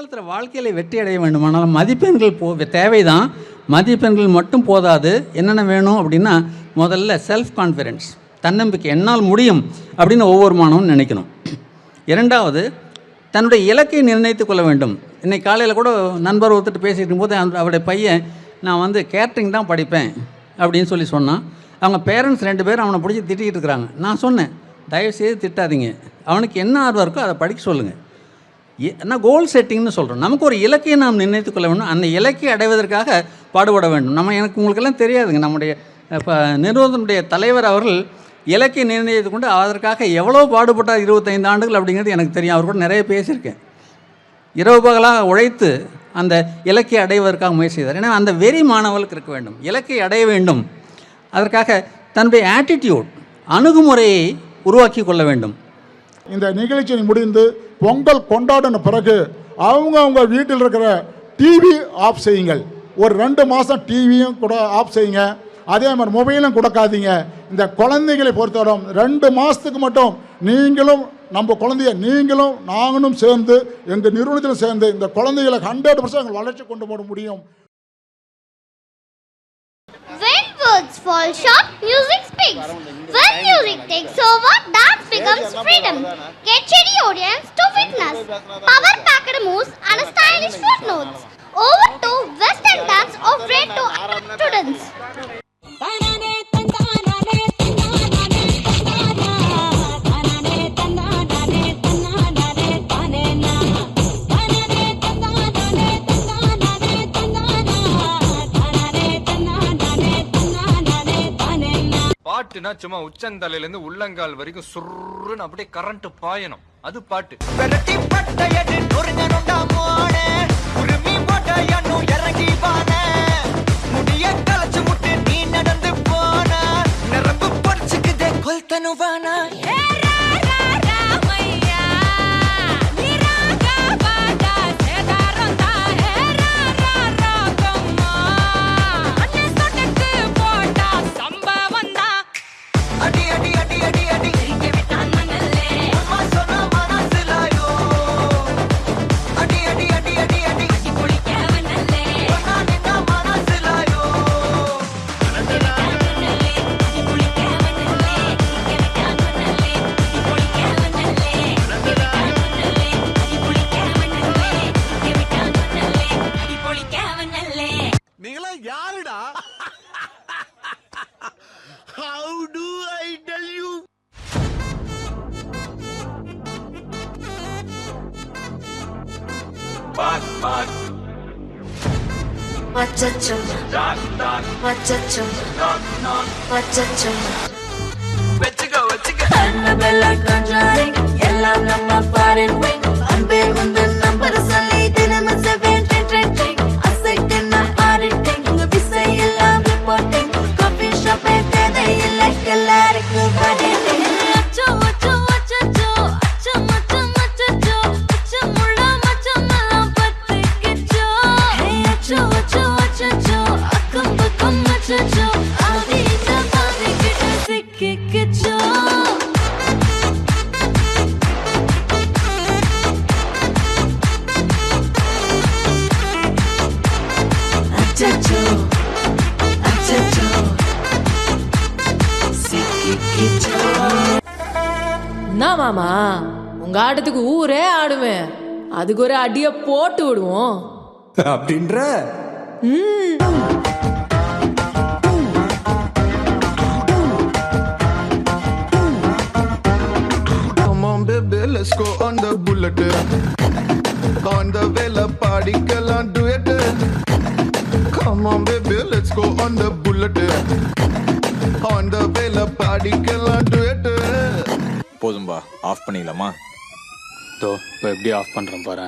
எதிர்காலத்தில் வாழ்க்கையில் வெற்றி அடைய வேண்டுமானால் மதிப்பெண்கள் தேவைதான். மதிப்பெண்கள் மட்டும் போதாது. என்னென்ன வேணும் அப்படின்னா, முதல்ல செல்ஃப் கான்ஃபிடென்ஸ், தன்னம்பிக்கை, என்னால் முடியும் அப்படின்னு ஒவ்வொரு மாணவனும் நினைக்கணும். இரண்டாவது, தன்னுடைய இலக்கை நிர்ணயித்து கொள்ள வேண்டும். இன்றைக்கி காலையில் கூட நண்பர் ஒருத்தர் பேசிகிட்டு இருக்கும்போது அவருடைய பையன், நான் கேட்ரிங் தான் படிப்பேன் அப்படின்னு சொன்னான். அவங்க பேரண்ட்ஸ் 2 பேரும் அவனை பிடிச்சி திட்டிகிட்டு இருக்கிறாங்க. நான் சொன்னேன், தயவுசெய்து திட்டாதீங்க, அவனுக்கு என்ன ஆர்வம் இருக்கோ அதை படிக்க சொல்லுங்கள். நான் கோல் செட்டிங்னு சொல்கிறோம். நமக்கு ஒரு இலக்கையை நாம் நிர்ணயித்து கொள்ள வேண்டும். அந்த இலக்கை அடைவதற்காக பாடுபட வேண்டும். உங்களுக்கெல்லாம் தெரியாதுங்க, நம்முடைய இப்போ நிறுவனத்தினுடைய தலைவர் அவர்கள் இலக்கை நிர்ணயித்து கொண்டு அதற்காக எவ்வளோ பாடுபட்டார் 25 ஆண்டுகள் அப்படிங்கிறது எனக்கு தெரியும். அவர் கூட நிறைய பேசியிருக்கேன். இரவு பகலாக உழைத்து அந்த இலக்கை அடைவதற்காக முயற்சி செய்தார். ஏன்னா அந்த வெறி மாணவர்களுக்கு இருக்க வேண்டும், இலக்கை அடைய வேண்டும். அதற்காக தன்னுடைய ஆட்டிடியூட், அணுகுமுறையை உருவாக்கி கொள்ள வேண்டும். இந்த நிகழ்ச்சி முடிந்து பொங்கல் கொண்டாடின பிறகு அவங்க வீட்டில் இருக்கிற டிவி ஆஃப் செய்யுங்கள். ஒரு 2 மாதம் டிவியும் கூட ஆஃப் செய்யுங்க. அதே மாதிரி மொபைலும் கொடுக்காதீங்க. இந்த குழந்தைகளை பொறுத்தவரை 2 மாதத்துக்கு மட்டும் நீங்களும் நம்ம குழந்தைய நீங்களும் நாங்களும் சேர்ந்து எங்கள் நிறுவனத்தில் சேர்ந்து இந்த குழந்தைகளை 100% வளர்ச்சி கொண்டு போட முடியும். When words fall short, music speaks. When music takes over, dance becomes freedom. Get ready, audience, to witness power-packed moves and stylish footnotes. Over to Western dance of great to students. பாட்டுனா சும்மா உச்சந்தலையில இருந்து உள்ளங்கால் வரைக்கும் சுருன்னு அப்படியே current பாயணும், அது பாட்டு. மாமா, உங்க ஆட்டத்துக்கு ஊரே ஆடுவேன், அதுக்கு ஒரு அடிய போட்டு விடுவோம் அப்படின்ற. Come on baby, let's go on the bullet. On the vela party, kalan do it. Come on baby, let's go on the bullet. On the vela party, kalan do it. போதும்பா, ஆஃப் பண்ணிடலாமா? இப்போ எப்படி of பண்ணுறேன் பாரு.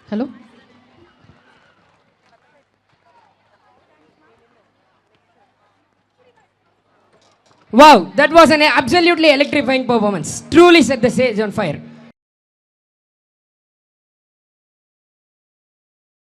Hello? Wow, that was an absolutely electrifying performance. Truly set the stage on fire.